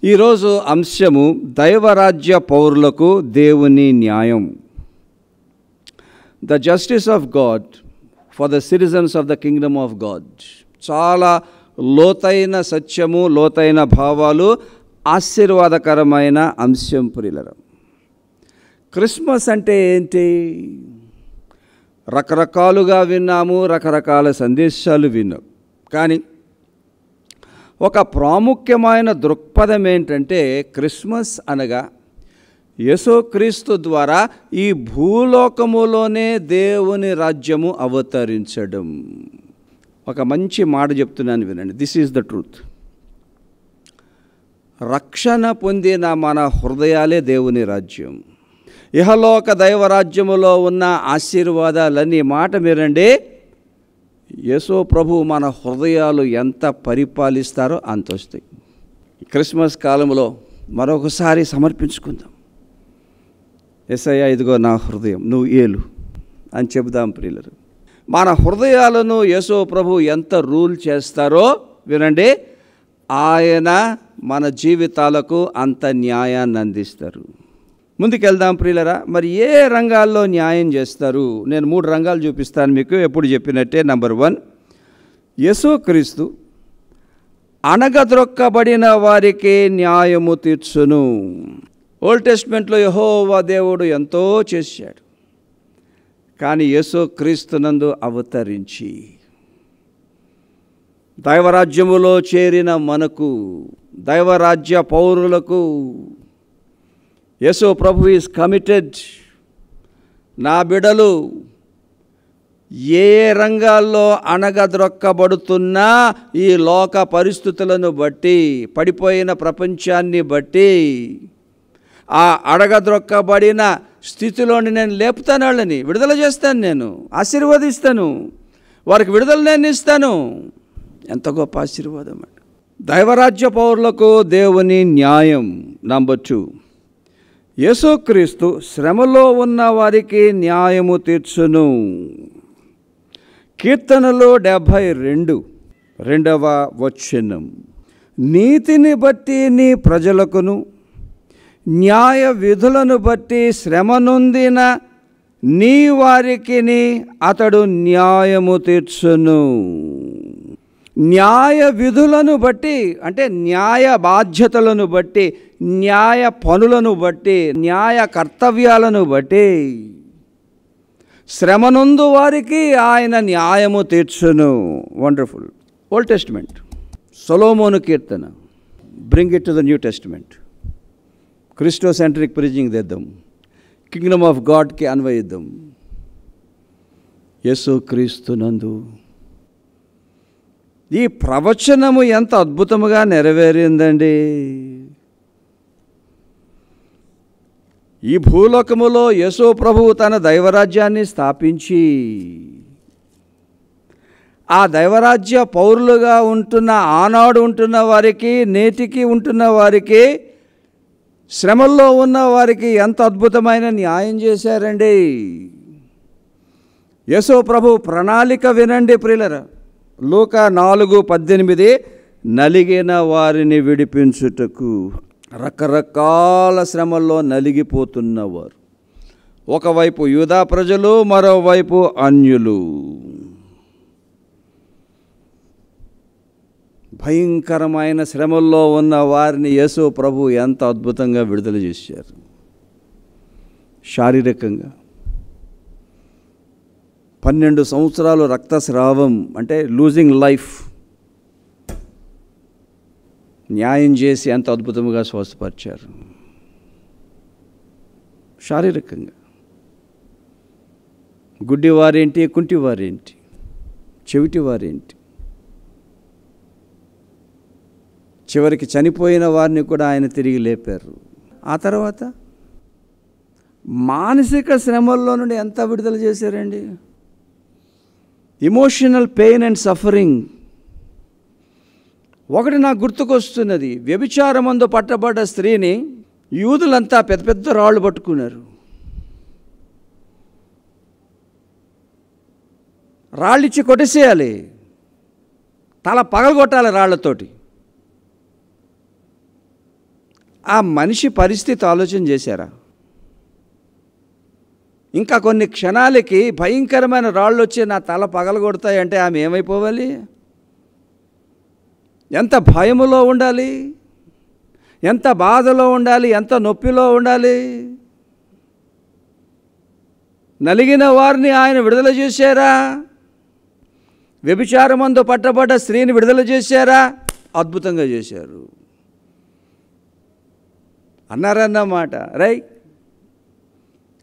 ఈరోజు అంశము దైవరాజ్య పౌరులకు దేవుని న్యాయం. The justice of God for the citizens of the kingdom of God. చాలా లోతైన సత్యము, లోతైన భావాలు, ఆశీర్వాదకరమైన అంశం ప్రియులారా. క్రిస్మస్ అంటే ఏంటి? రకరకాలుగా విన్నాము, రకరకాల సందేశాలు విన్నాం. కానీ ఒక ప్రాముఖ్యమైన దృక్పథం ఏంటంటే, క్రిస్మస్ అనగా యేసుక్రీస్తు ద్వారా ఈ భూలోకములోనే దేవుని రాజ్యము అవతరించడం. ఒక మంచి మాట చెప్తున్నాను, వినండి. This is the truth. రక్షణ పొందిన మన హృదయాలే దేవుని రాజ్యం. ఇహలోక దైవరాజ్యములో ఉన్న ఆశీర్వాదాలన్నీ మాట మీరండి. యేసు ప్రభు మన హృదయాలు ఎంత పరిపాలిస్తారో అంత వస్తాయి. క్రిస్మస్ కాలంలో మరొకసారి సమర్పించుకుందాం. యేసయ్యా, ఇదిగో నా హృదయం, నువ్వు ఏలు అని చెబుదాం ప్రియులరు. మన హృదయాలను యేసు ప్రభు ఎంత రూల్ చేస్తారో వినండి. ఆయన మన జీవితాలకు అంత న్యాయాన్ని అందిస్తారు. ముందుకెళ్దాం ప్రియులరా. మరి ఏ రంగాల్లో న్యాయం చేస్తారు? నేను 3 రంగాలు చూపిస్తాను మీకు, ఎప్పుడు చెప్పినట్టే. నంబర్ 1, యేసుక్రీస్తు అణగద్రొక్కబడిన వారికి న్యాయము తీర్చును. ఓల్డ్ టెస్ట్మెంట్లో యెహోవా దేవుడు ఎంతో చేశాడు. కానీ యేసుక్రీస్తునందు అవతరించి దైవరాజ్యములో చేరిన మనకు, దైవరాజ్య పౌరులకు యేసు ప్రభు ఈజ్ కమిటెడ్. నా బిడలు ఏ రంగాల్లో అణగద్రొక్కబడుతున్నా, ఈ లోక పరిస్థితులను బట్టి, పడిపోయిన ప్రపంచాన్ని బట్టి, ఆ అడగద్రొక్కబడిన స్థితిలోని నేను లేపుతాను, వాళ్ళని విడుదల చేస్తాను, నేను ఆశీర్వదిస్తాను, వారికి విడుదల నేను ఇస్తాను. ఎంత గొప్ప ఆశీర్వాదం అండి. దైవరాజ్య పౌరులకు దేవుని న్యాయం. నంబర్ 2, యేసుక్రీస్తు శ్రమలో ఉన్న వారికి న్యాయము తీర్చును. కీర్తనలు 72, 2వ వచనం. నీతిని బట్టి నీ ప్రజలకును, న్యాయ విధులను బట్టి శ్రమ నొందిన నీ వారికి అతడు న్యాయము తీర్చును. న్యాయ విధులను బట్టి అంటే న్యాయ బాధ్యతలను బట్టి, న్యాయ పనులను బట్టి, న్యాయ కర్తవ్యాలను బట్టి శ్రమనందు వారికి ఆయన న్యాయము తీర్చును. వండర్ఫుల్. ఓల్డ్ టెస్టిమెంట్, సొలొమోను కీర్తన. Bring it to the new testament. Christocentric preaching తెద్దాం, కింగ్డమ్ ఆఫ్ గాడ్కి అన్వయిద్దాం. యేసుక్రీస్తునందు ఈ ప్రవచనము ఎంత అద్భుతముగా నెరవేరిందండి. ఈ భూలోకములో యేసు ప్రభువు తన దైవరాజ్యాన్ని స్థాపించి, ఆ దైవరాజ్య పౌరులుగా ఉంటున్న, ఆనాడు ఉంటున్న వారికి, నేటికి ఉంటున్న వారికి, శ్రమల్లో ఉన్న వారికి ఎంత అద్భుతమైన న్యాయం చేశారండి. యేసు ప్రభు ప్రణాళిక వినండి ప్రియులరా. లూకా 4:18, నలిగిన వారిని విడిపించుటకు. రకరకాల శ్రమల్లో నలిగిపోతున్నవారు, ఒకవైపు యూదా ప్రజలు, మరోవైపు అన్యులు. భయంకరమైన శ్రమల్లో ఉన్న వారిని యేసు ప్రభు ఎంత అద్భుతంగా విడుదల చేశారు. శారీరకంగా 12 సంవత్సరాలు రక్తస్రావం అంటే లూజింగ్ లైఫ్, న్యాయం చేసి ఎంత అద్భుతంగా స్వస్థపరిచారు. శారీరకంగా గుడ్డివారేంటి, కుంటివారేంటి, చెవిటివారేంటి, చివరికి చనిపోయిన వారిని కూడా ఆయన తిరిగి లేపారు. ఆ తర్వాత మానసిక శ్రమల్లో నుండి ఎంత విడుదల చేశారండి. Emotional pain and suffering. ఒకటి నాకు గుర్తుకొస్తున్నది, వ్యభిచారమందు పట్టబడ్డ స్త్రీని యూదులంతా పెద్ద పెద్ద రాళ్ళు పట్టుకున్నారు. రాళ్ళిచ్చి కొట్టేసేయాలి, తల పగలగొట్టాలి రాళ్లతోటి. ఆ మనిషి పరిస్థితి ఆలోచన చేశారా? ఇంకా కొన్ని క్షణాలకి భయంకరమైన రాళ్ళు వచ్చి నా తల పగలగొడతాయంటే ఆమె ఏమైపోవాలి? ఎంత భయములో ఉండాలి, ఎంత బాధలో ఉండాలి, ఎంత నొప్పిలో ఉండాలి. నలిగిన వారిని ఆయన విడుదల చేశారా? వ్యభిచారమందు పట్టబడ్డ స్త్రీని విడుదల చేశారా? అద్భుతంగా చేశారు అన్నారన్నమాట.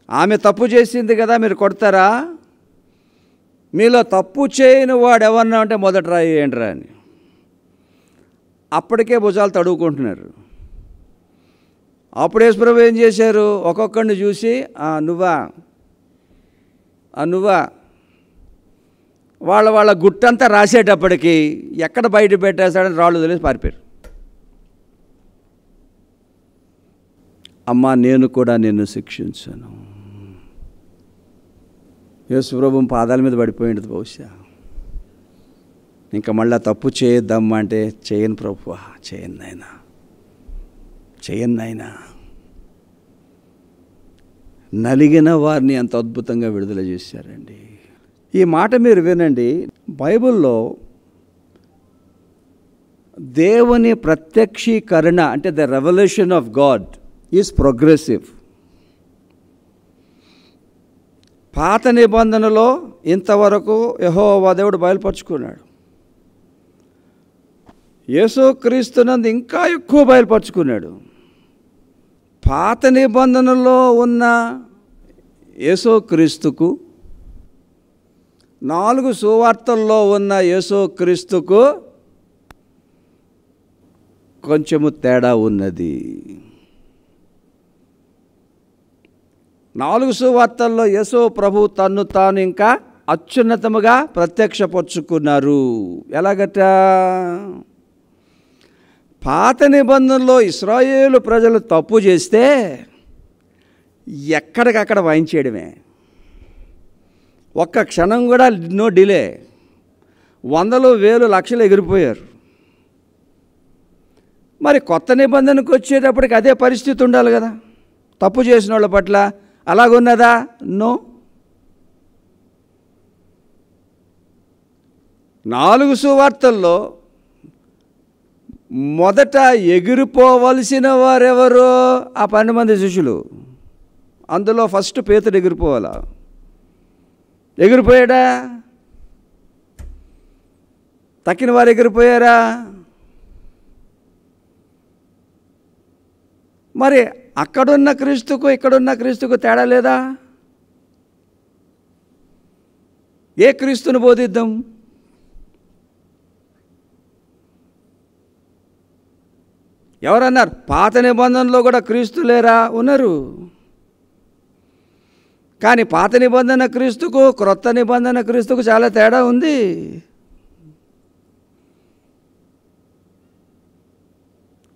ఆమె తప్పు చేసింది కదా, మీరు కొడతారా? మీలో తప్పు చేయని వాడు ఎవరన్నా అంటే మొదట రాయి ఏంట్రా అని అప్పటికే భుజాలు తడువుకుంటున్నారు. అప్పుడు యేసుప్రభు ఏం చేశారు? ఒక్కొక్కడిని చూసి నువ్వా వాళ్ళ గుట్టంతా రాసేటప్పటికి ఎక్కడ బయట పెట్టేస్తాడని రాళ్ళు వదిలేసి పారిపోయారు. అమ్మా, నేను కూడా నిన్ను శిక్షించాను. యేసుప్రభు పాదాల మీద పడిపోయింది బహుశా. ఇంకా మళ్ళీ తప్పు చేయొద్దమ్మా అంటే, చేయను ప్రభువా, చేయను నాయనా. నలిగిన వారిని అంత అద్భుతంగా విడుదల చేశారండి. ఈ మాట మీరు వినండి. బైబిల్లో దేవుని ప్రత్యక్షీకరణ అంటే the revolution of God is progressive. పాత నిబంధనలో ఇంతవరకు యెహోవా దేవుడు బయలుపరుచుకున్నాడు. యేసుక్రీస్తునందు ఇంకా ఎక్కువ బయలుపరుచుకున్నాడు. పాత నిబంధనలో ఉన్న యేసుక్రీస్తుకు, 4 సువార్తల్లో ఉన్న యేసుక్రీస్తుకు కొంచెము తేడా ఉన్నది. 4 సువార్తల్లో యేసు ప్రభు తన్ను తాను ఇంకా అత్యున్నతముగా ప్రత్యక్షపరుచుకున్నారు. ఎలాగట? పాత నిబంధనలో ఇశ్రాయేలు ప్రజలు తప్పు చేస్తే ఎక్కడికక్కడ వాయించేయడమే, ఒక్క క్షణం కూడా నో డిలే. 100,000, 1,000, లక్షలు ఎగిరిపోయారు. మరి కొత్త నిబంధనకు వచ్చేటప్పటికి అదే పరిస్థితి ఉండాలి కదా. తప్పు చేసిన వాళ్ళ పట్ల అలాగున్నదా? నో. 4 సువార్తల్లో మొదట ఎగిరిపోవలసిన వారెవరు? ఆ 12 మంది శిష్యులు. అందులో ఫస్ట్ పేతురు ఎగిరిపోవాలా? ఎగిరిపోయాడా? తక్కిన వారు ఎగిరిపోయారా? మరి అక్కడున్న క్రీస్తుకు ఇక్కడున్న క్రీస్తుకు తేడా లేదా? ఏ క్రీస్తుని బోధిద్దాం? ఎవరన్నారు పాత నిబంధనలో కూడా క్రీస్తు లేరా? ఉన్నారు. కానీ పాత నిబంధన క్రీస్తుకు క్రొత్త నిబంధన క్రీస్తుకు చాలా తేడా ఉంది.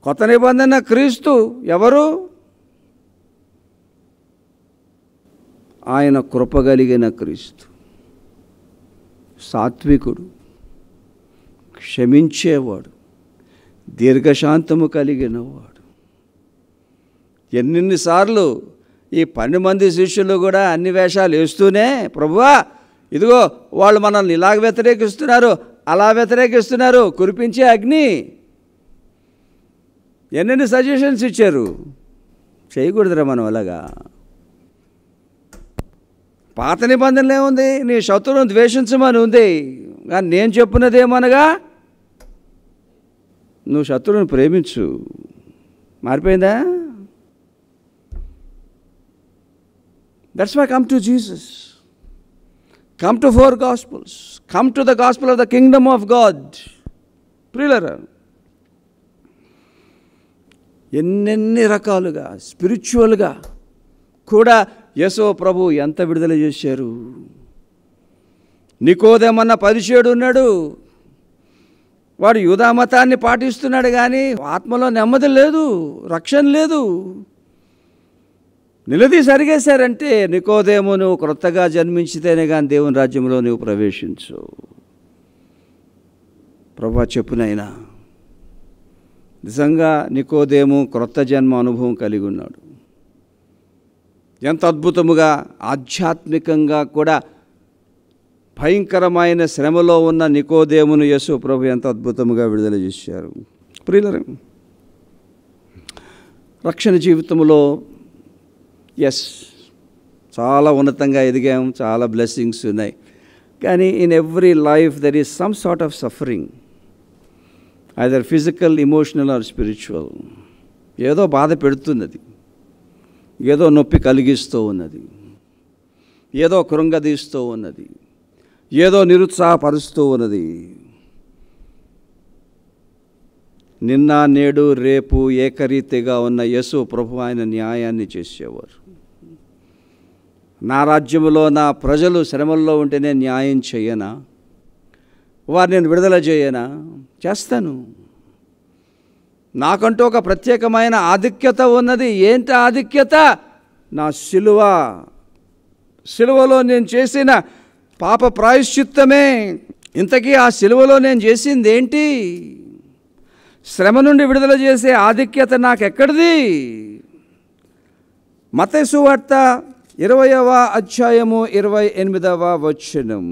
కొత్త నిబంధన క్రీస్తు ఎవరు? ఆయన కృపగలిగిన క్రీస్తు, సాత్వికుడు, క్షమించేవాడు, దీర్ఘశాంతము కలిగినవాడు. ఎన్నిసార్లు ఈ 12 మంది శిష్యులు కూడా అన్ని వేషాలు వేస్తూనే, ప్రభువా ఇదిగో వాళ్ళు మనల్ని ఇలాగ వ్యతిరేకిస్తున్నారు, అలా వ్యతిరేకిస్తున్నారు, కురిపించే అగ్ని, ఎన్నెన్ని సజెషన్స్ ఇచ్చారు. చేయకూడదురా మనం అలాగా. పాత నిబంధనలు ఏముంది? నీ శత్రువును ద్వేషించమని ఉంది. కానీ నేను చెప్పినదేమనగా నువ్వు శత్రువుని ప్రేమించు. మారిపోయిందా? That's why come to Jesus, come to 4 Gospels, come to the gospel of the kingdom of God. ప్రియులారా, ఎన్నెన్ని రకాలుగా స్పిరిచువల్గా కూడా యేసు ప్రభు ఎంత విడుదల చేశారు. నికోదేమన్న పరిచయుడు ఉన్నాడు, వాడు యూదా మతాన్ని పాటిస్తున్నాడు, కానీ ఆత్మలో నెమ్మది లేదు, రక్షణ లేదు. నిలదీసి అడిగేశారంటే, నికోదేము నువ్వు క్రొత్తగా జన్మించితేనే కానీ దేవుని రాజ్యంలో నువ్వు ప్రవేశించు. ప్రభువా చెప్పునైనా నిజంగా నికోదేము క్రొత్త జన్మ అనుభవం కలిగి ఉన్నాడు. ఎంత అద్భుతముగా ఆధ్యాత్మికంగా కూడా భయంకరమైన శ్రమలో ఉన్న నికోదేమును యేసు ప్రభు ఎంత అద్భుతముగా విడుదల చేశారు. ప్రియులారా, రక్షణ జీవితంలో చాలా ఉన్నతంగా ఎదిగాం, చాలా బ్లెస్సింగ్స్ ఉన్నాయి. కానీ in every life there is some sort of suffering, either physical, emotional or spiritual. ఏదో బాధ పెడుతున్నది, ఏదో నొప్పి కలిగిస్తూ ఉన్నది, ఏదో కృంగదీస్తూ ఉన్నది, ఏదో నిరుత్సాహపరుస్తూ ఉన్నది. నిన్న నేడు రేపు ఏకరీతిగా ఉన్న యేసు ప్రభు ఆయన న్యాయాన్ని చేసేవారు. నా రాజ్యములో నా ప్రజలు శ్రమల్లో ఉంటే నేను న్యాయం చేయనా? వారిని నేను విడుదల చేయనా? చేస్తాను. నాకంటూ ఒక ప్రత్యేకమైన ఆధిక్యత ఉన్నది. ఏంటి ఆధిక్యత? నా సిలువలో నేను చేసిన పాప ప్రాయశ్చిత్తమే. ఇంతకీ ఆ సిలువలో నేను చేసింది ఏంటి? శ్రమ నుండి విడుదల చేసే ఆధిక్యత నాకెక్కడిది? మత్తయి సువార్త 20వ అధ్యాయము 28వ వచనం.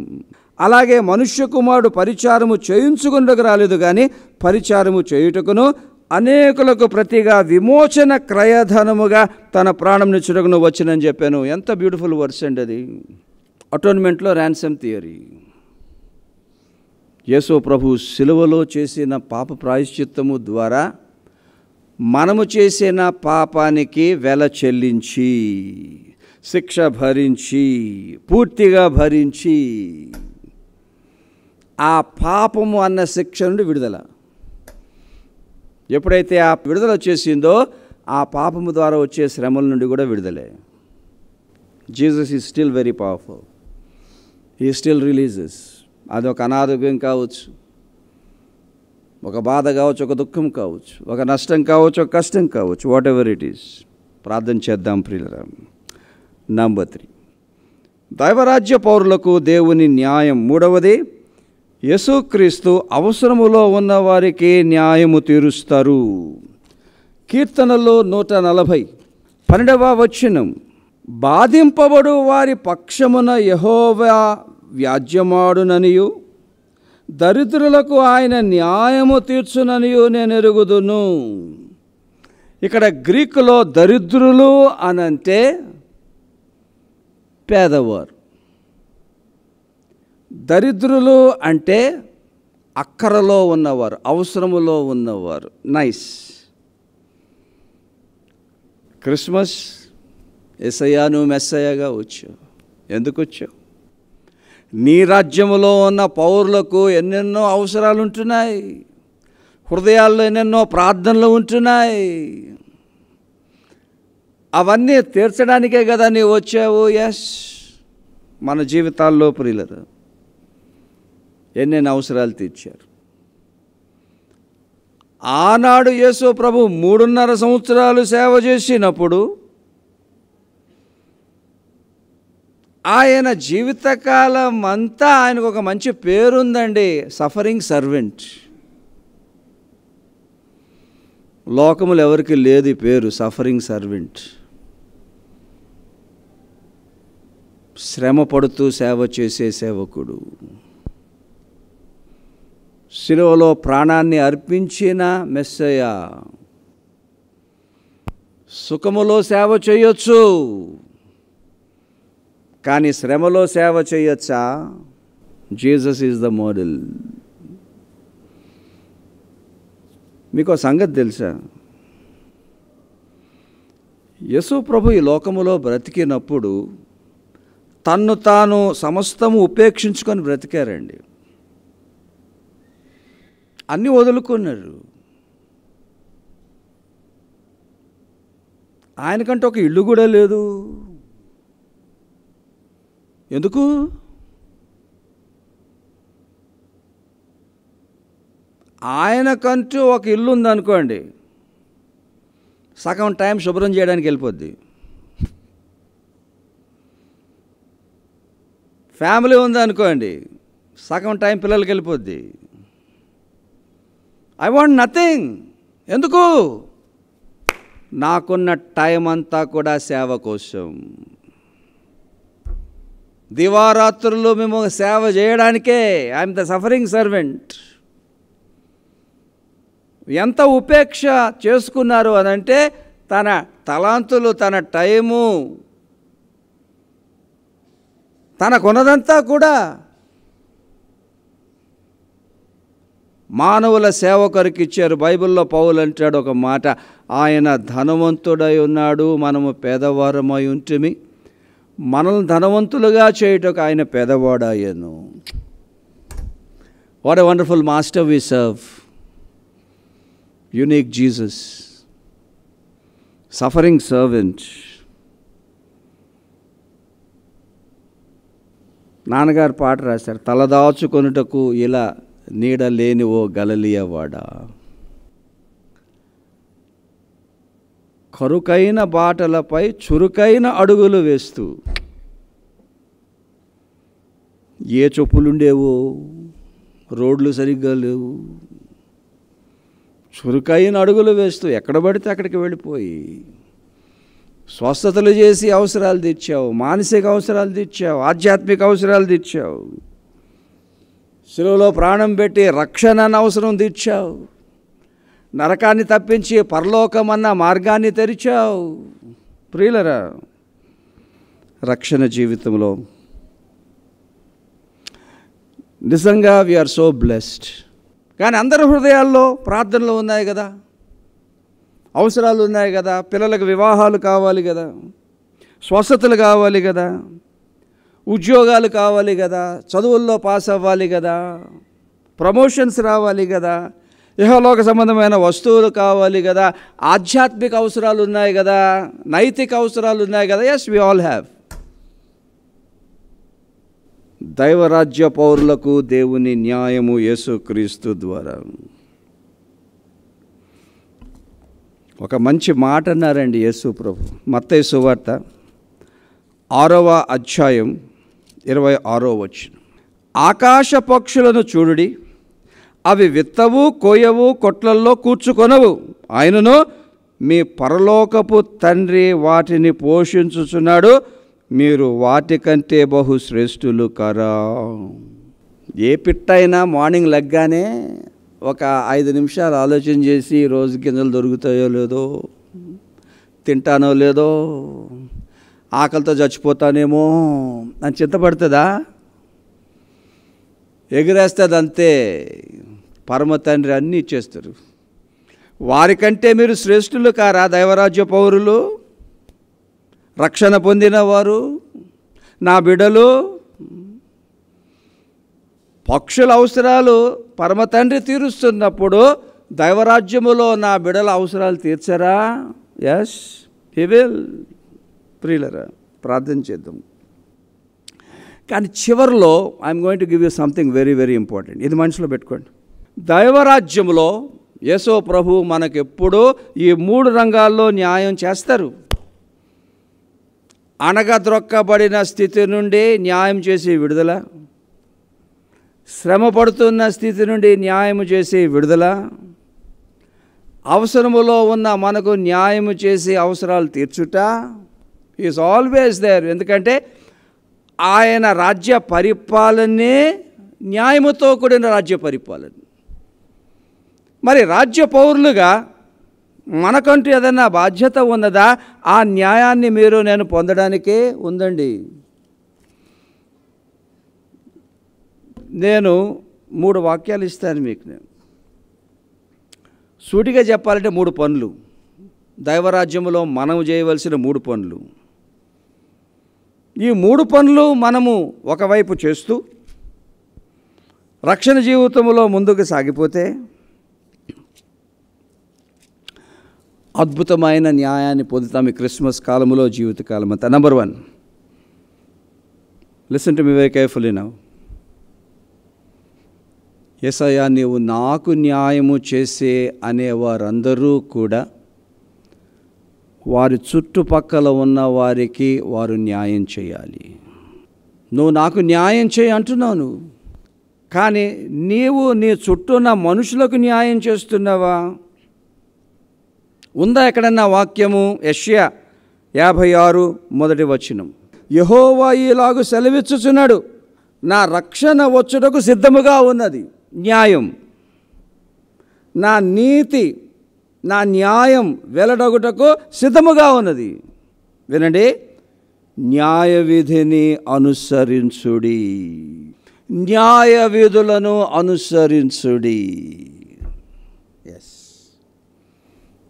అలాగే మనుష్య కుమారుడు పరిచారము చేయించుకున్నకు రాలేదు, కానీ పరిచారము చేయుటకును అనేకులకు ప్రతిగా విమోచన క్రయధనముగా తన ప్రాణం నిచ్చుటకును వచ్చినని చెప్పాను. ఎంత బ్యూటిఫుల్ వర్స్ అండి అది. అటోన్మెంట్లో ర్యాన్సమ్ థియరీ. యేసు ప్రభు సిలువలో చేసిన పాప ప్రాయశ్చిత్తము ద్వారా మనము చేసిన పాపానికి వెల చెల్లించి, శిక్ష భరించి, పూర్తిగా భరించి, ఆ పాపము అన్న శిక్ష నుండి విడుదల. ఎప్పుడైతే ఆ విడుదల వచ్చేసిందో ఆ పాపము ద్వారా వచ్చే శ్రమల నుండి కూడా విడుదలే. Jesus is still very powerful. He still releases. అదొక అనారోగ్యం కావచ్చు, ఒక బాధ కావచ్చు, ఒక దుఃఖం కావచ్చు, ఒక నష్టం కావచ్చు, ఒక కష్టం కావచ్చు, వాట్ ఎవర్ ఇట్ ఈస్. ప్రార్థన చేద్దాం ప్రియులారా. నంబర్ 3, దైవరాజ్య పౌరులకు దేవుని న్యాయం. 3వది, యేసుక్రీస్తు అవసరములో ఉన్న వారికి న్యాయము తీరుస్తారు. కీర్తనలో 140 12వ వచనం. బాధింపబడు వారి పక్షమున యెహోవా వ్యాజ్యమాడుననియు, దరిద్రులకు ఆయన న్యాయము తీర్చుననియు నేను ఎరుగుదును. ఇక్కడ గ్రీకులో దరిద్రులు అనంటే పేదవారు. దరిద్రులు అంటే అక్కరలో ఉన్నవారు, అవసరములో ఉన్నవారు. నైస్. క్రిస్మస్ యేసయ్యా నువ్వు మెస్సయ్యగా వచ్చావు. ఎందుకు వచ్చావు? నీ రాజ్యములో ఉన్న పౌరులకు ఎన్నెన్నో అవసరాలు ఉంటున్నాయి, హృదయాల్లో ఎన్నెన్నో ప్రార్థనలు ఉంటున్నాయి. అవన్నీ తీర్చడానికే కదా నీవు వచ్చావు. మన జీవితాల్లో ప్రియులరు ఎన్నెన్ని అవసరాలు తీర్చారు. ఆనాడు యేసు ప్రభు 3.5 సంవత్సరాలు సేవ చేసినప్పుడు ఆయన జీవితకాలం అంతా ఆయనకు ఒక మంచి పేరుందండి, సఫరింగ్ సర్వెంట్. లోకములు ఎవరికి లేదు ఈ పేరు, సఫరింగ్ సర్వెంట్. శ్రమ పడుతూ సేవ చేసే సేవకుడు, శిలువలో ప్రాణాన్ని అర్పించిన మెస్సయ్య. సుఖములో సేవ చేయొచ్చు, కానీ శ్రమలో సేవ చేయొచ్చా? Jesus is the model. మీకు సంగతి తెలుసా? యేసు ప్రభు ఈ లోకములో బ్రతికినప్పుడు తన్ను తాను సమస్తము ఉపేక్షించుకొని బ్రతికారండి. అన్నీ వదులుకున్నారు. ఆయనకంటే ఒక ఇల్లు కూడా లేదు. ఎందుకు? ఆయనకంటూ ఒక ఇల్లు ఉందనుకోండి, సగం టైం శుభ్రం చేయడానికి వెళ్ళిపోద్ది. ఫ్యామిలీ ఉందనుకోండి, సగం టైం పిల్లలకి వెళ్ళిపోద్ది. I want nothing. ఎందుకు? నాకున్న టైం అంతా కూడా సేవ కోసం. దివారాత్రులు మేము సేవ చేయడానికే. I'm the suffering servant. ఎంత ఉపేక్ష చేసుకున్నారు అనంటే తన తలాంతులు, తన టైము, తనకున్నదంతా కూడా మానవుల సేవ కొరకు ఇచ్చారు. బైబిల్లో పౌలు అంటాడు ఒక మాట, ఆయన ధనవంతుడై ఉన్నాడు, మనము పేదవారమై ఉంటిమి, మనల్ని ధనవంతులుగా చేయుటకు ఆయన పేదవాడాయను. What a wonderful master we serve. Unique Jesus, suffering servant. నాన్నగారు పాట రాశారు, తలదాచుకొనుటకు ఇలా నీడ లేని ఓ గలిలయవాడా, కరుకైన బాటలపై చురుకైన అడుగులు వేస్తూ. ఏ చెప్పులుండేవో, రోడ్లు సరిగ్గా లేవు, చురుకైన అడుగులు వేస్తూ ఎక్కడ పడితే అక్కడికి వెళ్ళిపోయి స్వస్థతలు చేసి అవసరాలు తీర్చావు, మానసిక అవసరాలు తీర్చావు, ఆధ్యాత్మిక అవసరాలు తీర్చావు, శిలువలో ప్రాణం పెట్టి రక్షణ అవసరం తీర్చావు, నరకాన్ని తప్పించి పరలోకమన్న మార్గాన్ని తెరిచావు. ప్రియులరా, రక్షణ జీవితంలో నిజంగా వీఆర్ సో బ్లెస్డ్. కానీ అందరి హృదయాల్లో ప్రార్థనలు ఉన్నాయి కదా, అవసరాలు ఉన్నాయి కదా, పిల్లలకు వివాహాలు కావాలి కదా, స్వస్థతలు కావాలి కదా, ఉద్యోగాలు కావాలి కదా, చదువుల్లో పాస్ అవ్వాలి కదా, ప్రమోషన్స్ రావాలి కదా, ఇహలోక సంబంధమైన వస్తువులు కావాలి కదా, ఆధ్యాత్మిక అవసరాలు ఉన్నాయి కదా, నైతిక అవసరాలు ఉన్నాయి కదా. Yes, we all have. దైవరాజ్య పౌరులకు దేవుని న్యాయము యేసుక్రీస్తు ద్వారా. ఒక మంచి మాట అన్నారండి యేసు ప్రభు. మత్తయి సువార్త 6వ అధ్యాయం 26వ వచనం. ఆకాశ పక్షులను చూడుడి, అవి విత్తవు, కోయవు, కొట్లల్లో కూర్చుకొనవు, ఆయనను మీ పరలోకపు తండ్రి వాటిని పోషించుచున్నాడు, మీరు వాటికంటే బహు శ్రేష్ఠులు కారా. ఏ పిట్టయినా మార్నింగ్ లెగ్గానే ఒక 5 నిమిషాలు ఆలోచన చేసి రోజు గింజలు దొరుకుతాయో లేదో, తింటానో లేదో, ఆకలితో చచ్చిపోతానేమో అని చింతపడుతుందా? ఎగిరేస్తుంది అంతే. పరమ తండ్రి అన్నీ ఇచ్చేస్తారు. వారికంటే మీరు శ్రేష్ఠులు కారా దైవరాజ్య పౌరులు, రక్షణ పొందిన వారు, నా బిడ్డలు? పక్షుల అవసరాలు పరమ తండ్రి తీరుస్తున్నప్పుడు దైవరాజ్యములో నా బిడ్డల అవసరాలు తీర్చరా? Yes, he will. ప్రియులరా, ప్రార్థన చేద్దాం. కానీ చివరిలో I'm going to give you something very very important. ఇది మనసులో పెట్టుకోండి. దైవరాజ్యములో యేసు ప్రభు మనకెప్పుడు ఈ 3 రంగాల్లో న్యాయం చేస్తారు. అణగద్రొక్కబడిన స్థితి నుండి న్యాయం చేసి విడుదల, శ్రమ పడుతున్న స్థితి నుండి న్యాయం చేసి విడుదల, అవసరములో ఉన్న మనకు న్యాయము చేసి అవసరాలు తీర్చుట. Is always there. ఎందుకంటే ఆయన రాజ్య పరిపాలనే న్యాయముతో కూడిన రాజ్య పరిపాలన. మరి రాజ్య పౌరులుగా మనకంటూ ఏదైనా బాధ్యత ఉన్నదా? ఆ న్యాయాన్ని మీరు నేను పొందడానికే ఉందండి. నేను 3 వాక్యాలు ఇస్తాను మీకు. నేను సూటిగా చెప్పాలంటే 3 పనులు, దైవరాజ్యంలో మనం చేయవలసిన 3 పనులు. ఈ 3 పనులు మనము ఒకవైపు చేస్తూ రక్షణ జీవితంలో ముందుకు సాగిపోతే అద్భుతమైన న్యాయాన్ని పొందుతాం ఈ క్రిస్మస్ కాలంలో, జీవితకాలం అంతా. Number 1, listen to me very carefully now. యేసయ్యా, నీవు నాకు న్యాయము చేసే అనేవారందరూ కూడా వారి చుట్టుపక్కల ఉన్న వారికి వారు న్యాయం చేయాలి. నువ్వు నాకు న్యాయం చేయి అంటున్నావు, కానీ నీవు నీ చుట్టూ ఉన్న మనుషులకు న్యాయం చేస్తున్నావా? ఉందా ఎక్కడన్నా వాక్యము? యెషయా 56 మొదటి వచనం. యెహోవా ఈలాగు సెలవిచ్చుచున్నాడు, నా రక్షణ వచ్చుటకు సిద్ధముగా ఉన్నది. న్యాయం, నా నీతి, నా న్యాయం వెల్లడగుటకు సిద్ధముగా ఉన్నది. వినండి, న్యాయ విధిని అనుసరించుడి, న్యాయ విధులను అనుసరించుడి. Yes,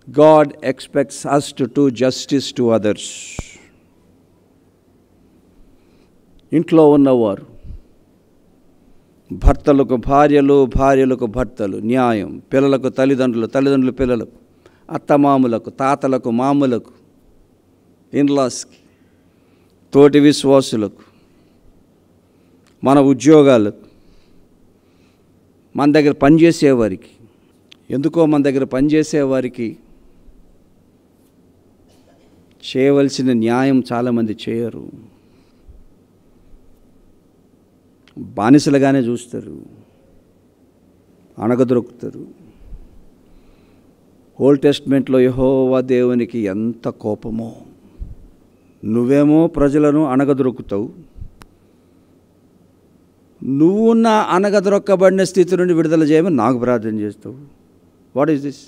God expects us to do justice to others. ఇంట్లో ఉన్నవారు, భర్తలకు భార్యలు, భార్యలకు భర్తలు న్యాయం, పిల్లలకు తల్లిదండ్రులు, తల్లిదండ్రులు పిల్లలకు, అత్తమాములకు, తాతలకు, మామూలకు, ఇన్లాస్కి, తోటి విశ్వాసులకు, మన ఉద్యోగాలకు, మన దగ్గర పనిచేసేవారికి. ఎందుకో మన దగ్గర పనిచేసేవారికి చేయవలసిన న్యాయం చాలామంది చేయరు. బానిసలుగానే చూస్తారు, అణగదొరుకుతారు. ఓల్డ్ టెస్ట్మెంట్లో యెహోవా దేవునికి ఎంత కోపమో. నువ్వేమో ప్రజలను అణగదొరుకుతావు, నువ్వున్న అణగదొరక్కబడిన స్థితి నుండి విడుదల చేయమని నాకు ప్రార్థన చేస్తావు. What is this?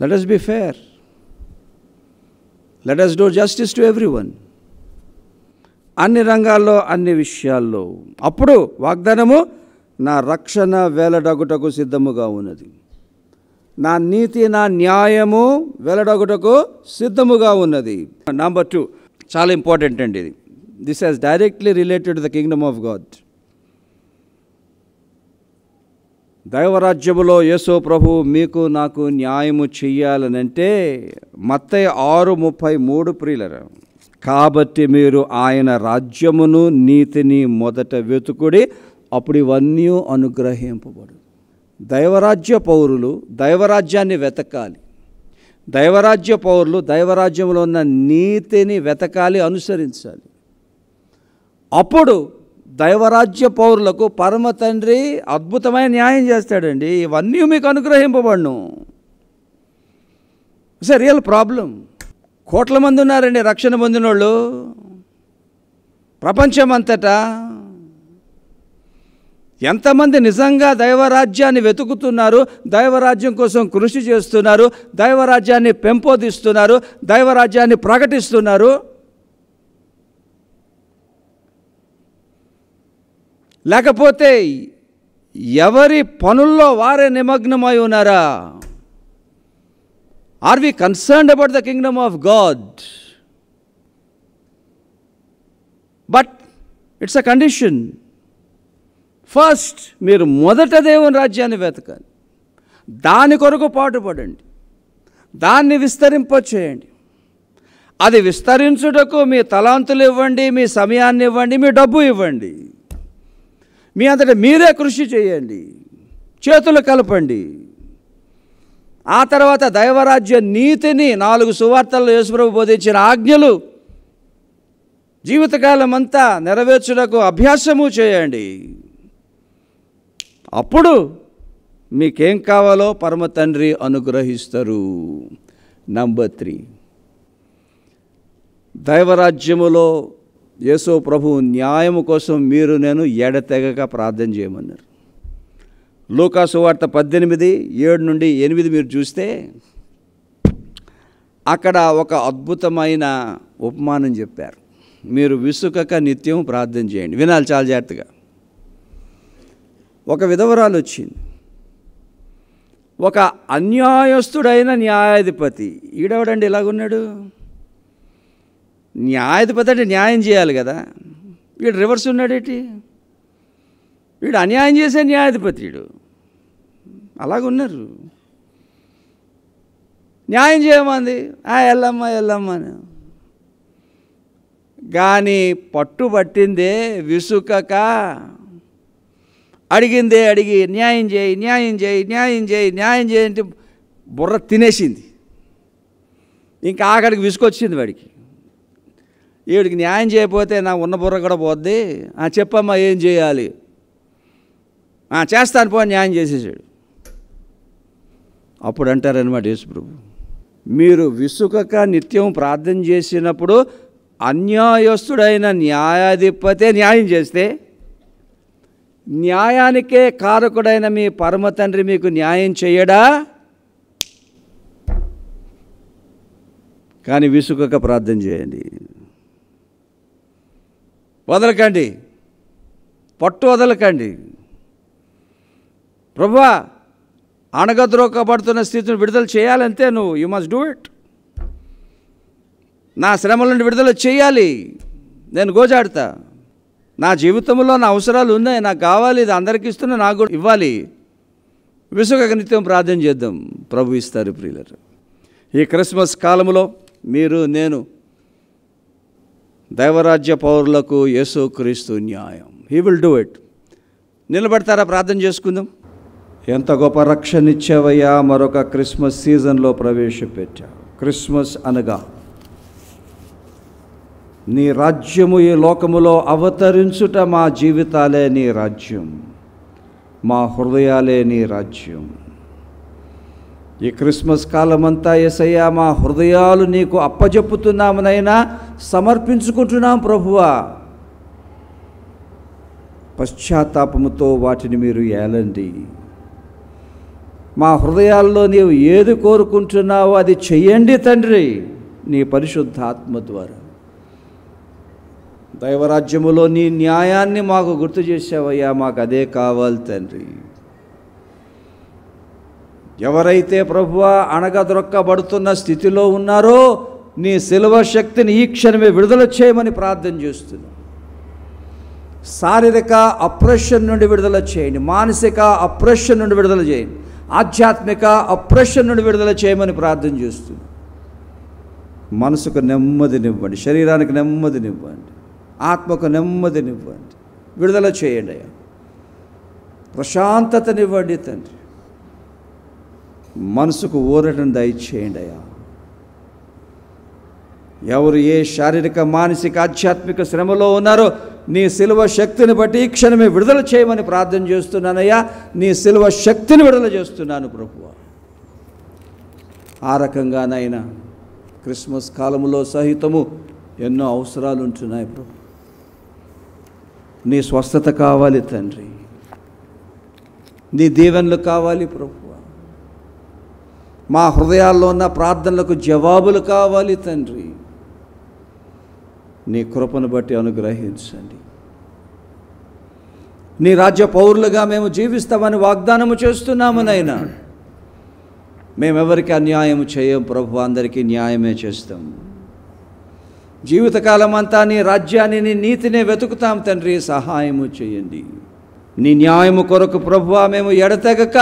Let us be fair. Let us do justice to everyone. అన్ని రంగాల్లో, అన్ని విషయాల్లో. అప్పుడు వాగ్దానము, నా రక్షణ వెల్లడగుటకు సిద్ధముగా ఉన్నది, నా నీతి, నా న్యాయము వెల్లడగుటకు సిద్ధముగా ఉన్నది. నంబర్ 2, చాలా ఇంపార్టెంట్ అండి ఇది. This has directly related to the kingdom of God. దైవరాజ్యములో యేసు ప్రభు మీకు నాకు న్యాయము చెయ్యాలనంటే మత్తయి 6:33 ప్రియులరా, కాబట్టి మీరు ఆయన రాజ్యమును నీతిని మొదట వెతుకుడి, అప్పుడు ఇవన్నీ అనుగ్రహింపబడు. దైవరాజ్య పౌరులు దైవరాజ్యాన్ని వెతకాలి. దైవరాజ్య పౌరులు దైవరాజ్యంలో ఉన్న నీతిని వెతకాలి, అనుసరించాలి. అప్పుడు దైవరాజ్య పౌరులకు పరమ తండ్రి అద్భుతమైన న్యాయం చేస్తాడండి. ఇవన్నీ మీకు అనుగ్రహింపబడును. It's a real problem. కోట్ల మంది ఉన్నారండి రక్షణ పొందిన వాళ్ళు ప్రపంచమంతటా. ఎంతమంది నిజంగా దైవరాజ్యాన్ని వెతుకుతున్నారు, దైవరాజ్యం కోసం కృషి చేస్తున్నారు, దైవరాజ్యాన్ని పెంపొందిస్తున్నారు, దైవరాజ్యాన్ని ప్రకటిస్తున్నారు? లేకపోతే ఎవరి పనుల్లో వారే నిమగ్నమై ఉన్నారా? Are we concerned about the kingdom of God? But it's a condition. First మీరు మొదట దేవుని రాజ్యాన్ని వెతకాలి, దాని కొరకు పాటుపడండి, దాన్ని విస్తరింపచేయండి. అది విస్తరించుటకు మీ తలాంతులు ఇవ్వండి, మీ సమయాన్ని ఇవ్వండి, మీ డబ్బు ఇవ్వండి. మీ అంతటా మీరే కృషి చేయండి, చేతులు కలపండి. ఆ తర్వాత దైవరాజ్య నీతిని 4 సువార్తల్లో యేసుప్రభు బోధించిన ఆజ్ఞలు జీవితకాలం అంతా నెరవేర్చుటకు అభ్యాసము చేయండి. అప్పుడు మీకేం కావాలో పరమ తండ్రి అనుగ్రహిస్తారు. నంబర్ 3, దైవరాజ్యములో యేసు ప్రభు న్యాయము కోసం మీరు నేను ఎడతెగక ప్రార్థన చేయమన్నారు. లూకా సువార్త 18:7-8 మీరు చూస్తే అక్కడ ఒక అద్భుతమైన ఉపమానం చెప్పారు. మీరు విసుకక నిత్యం ప్రార్థన చేయండి. వినాలి చాలా జాగ్రత్తగా. ఒక విధవరాలు వచ్చింది. ఒక అన్యాయస్తుడైన న్యాయాధిపతి, ఈడెవడండి ఇలాగున్నాడు? న్యాయాధిపతి అంటే న్యాయం చేయాలి కదా, వీడు రివర్స్ ఉన్నాడేంటి? వీడు అన్యాయం చేసే న్యాయాధిపతి, వీడు అలాగున్నారు. న్యాయం చేయమంది, వెళ్ళమ్మా వెళ్ళమ్మా అని. కానీ పట్టుబట్టిందే విసుకక, అడిగిందే అడిగి న్యాయం చేయి న్యాయం చేయి న్యాయం చేయి న్యాయం చేయి అంటే బుర్ర తినేసింది. ఇంకా ఆఖడికి విసుకొచ్చింది వాడికి. వీడికి న్యాయం చేయకపోతే నా ఉన్న బుర్ర కూడా పోద్ది. చెప్పమ్మా ఏం చేయాలి? చేస్తాను పో, న్యాయం చేసేసాడు. అప్పుడు అంటారనమాట యేసుప్రభు, మీరు విసుకక నిత్యం ప్రార్థన చేసినప్పుడు అన్యాయస్తుడైన న్యాయాధిపతే న్యాయం చేస్తే న్యాయానికే కారకుడైన మీ పరమ తండ్రి మీకు న్యాయం చేయడా? కానీ విసుకక ప్రార్థన చేయండి, వదలకండి, పట్టు వదలకండి. ప్రభువా, అణగద్రోకబడుతున్న స్థితిని విడుదల చేయాలంటే యు మస్ట్ డూ ఇట్. నా శ్రమల నుండి విడుదల చేయాలి, నేను గోజాడుతా. నా జీవితంలో నా అవసరాలు ఉన్నాయి, నాకు కావాలి, ఇది అందరికీ ఇస్తున్నా, నాకు కూడా ఇవ్వాలి. విసుగక నిత్యం ప్రార్థన చేద్దాం, ప్రభు ఇస్తారు. ప్రియులారా, ఈ క్రిస్మస్ కాలంలో మీరు నేను దైవరాజ్య పౌరులకు యేసుక్రీస్తు న్యాయం, హీ విల్ డూ ఇట్. నిలబడతారా? ప్రార్థన చేసుకుందాం. ఎంత గొప్ప రక్షణ ఇచ్చావయ్యా, మరొక క్రిస్మస్ సీజన్లో ప్రవేశపెట్టావు. క్రిస్మస్ అనగా నీ రాజ్యము ఈ లోకములో అవతరించుట, మా జీవితాలే నీ రాజ్యం, మా హృదయాలే నీ రాజ్యం. ఈ క్రిస్మస్ కాలమంతా యేసయ్యా మా హృదయాలు నీకు అప్పజెప్పుతున్నామనైనా సమర్పించుకుంటున్నాం ప్రభువా. పశ్చాత్తాపముతో వాటిని మీరు ఏలండి. మా హృదయాల్లో నీవు ఏది కోరుకుంటున్నావో అది చెయ్యండి తండ్రి, నీ పరిశుద్ధాత్మ ద్వారా. దైవరాజ్యములో నీ న్యాయాన్ని మాకు గుర్తు చేసావయ్యా, మాకు అదే కావాలి తండ్రి. ఎవరైతే ప్రభువా అణగద్రొక్కబడుతున్న స్థితిలో ఉన్నారో నీ శిలువ శక్తిని ఈ క్షణమే విడుదల చేయమని ప్రార్థన చేస్తున్నాం. శారీరక అప్రెషన్ నుండి విడుదల చేయండి, మానసిక అప్రెషన్ నుండి విడుదల చేయండి, ఆధ్యాత్మిక అప్రెషన్ నుండి విడుదల చేయమని ప్రార్థన చేస్తున్నాం. మనసుకు నెమ్మదినివ్వండి, శరీరానికి నెమ్మదినివ్వండి, ఆత్మకు నెమ్మదినివ్వండి, విడుదల చేయండి అయ్యా. ప్రశాంతతనివ్వండి తండ్రి, మనసుకు ఊరటను దయచేయండి అయ్యా. ఎవరు ఏ శారీరక మానసిక ఆధ్యాత్మిక శ్రమలో ఉన్నారో నీ శిలువ శక్తిని బట్టి ఈ క్షణమే విడుదల చేయమని ప్రార్థన చేస్తున్నానయ్యా. నీ శిలువ శక్తిని విడుదల చేస్తున్నాను ప్రభువా. ఆ రకంగానైనా క్రిస్మస్ కాలంలో సహితము ఎన్నో అవసరాలు ఉంటున్నాయి ప్రభు. నీ స్వస్థత కావాలి తండ్రి, నీ దీవెనలు కావాలి ప్రభువా. మా హృదయాల్లో ఉన్న ప్రార్థనలకు జవాబులు కావాలి తండ్రి. నీ కృపను బట్టి అనుగ్రహించండి. నీ రాజ్య పౌరులుగా మేము జీవిస్తామని వాగ్దానము చేస్తున్నాము నైనా. మేమెవరికి అన్యాయం చేయం ప్రభు, అందరికీ న్యాయమే చేస్తాం. జీవితకాలం అంతా నీ రాజ్యాన్ని, నీ నీతినే వెతుకుతాం తండ్రి, సహాయము చేయండి. నీ న్యాయము కొరకు ప్రభువా మేము ఎడతెగక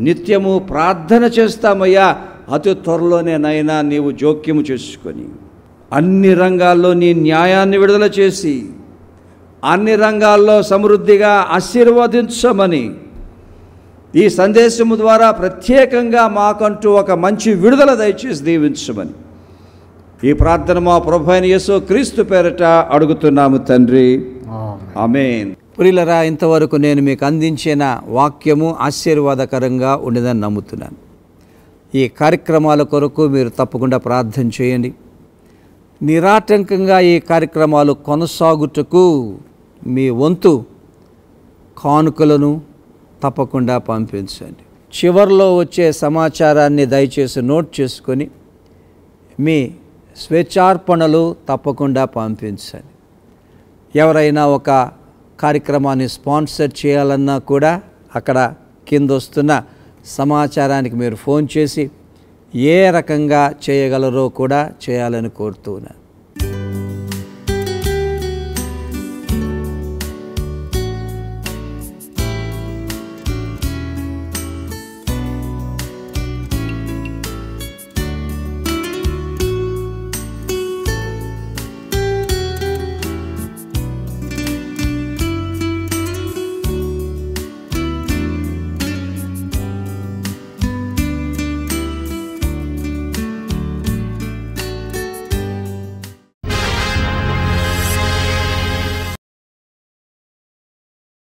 నిత్యము ప్రార్థన చేస్తామయ్యా. అతి త్వరలోనే నైనా నీవు జోక్యము చేసుకొని అన్ని రంగాల్లో నీ న్యాయాన్ని విడుదల చేసి అన్ని రంగాల్లో సమృద్ధిగా ఆశీర్వదించమని ఈ సందేశము ద్వారా ప్రత్యేకంగా మాకంటూ ఒక మంచి విడుదల దయచేసి దీవించమని ఈ ప్రార్థన మా ప్రభు అయిన యేసుక్రీస్తు పేరట అడుగుతున్నాము తండ్రి, ఆమేన్. ప్రియులారా, ఇంతవరకు నేను మీకు అందించిన వాక్యము ఆశీర్వాదకరంగా ఉండేదని నమ్ముతున్నాను. ఈ కార్యక్రమాల కొరకు మీరు తప్పకుండా ప్రార్థన చేయండి. నిరాటంకంగా ఈ కార్యక్రమాలు కొనసాగుటకు మీ వంతు కానుకలను తప్పకుండా పంపించండి. చివరిలో వచ్చే సమాచారాన్ని దయచేసి నోట్ చేసుకొని మీ స్వేచ్ఛార్పణలు తప్పకుండా పంపించండి. ఎవరైనా ఒక కార్యక్రమాన్ని స్పాన్సర్ చేయాలన్నా కూడా అక్కడ కింద వస్తున్న సమాచారానికి మీరు ఫోన్ చేసి ఏ రకంగా చేయగలరో కూడా చేయాలని కోరుతూ ఉన్నాను.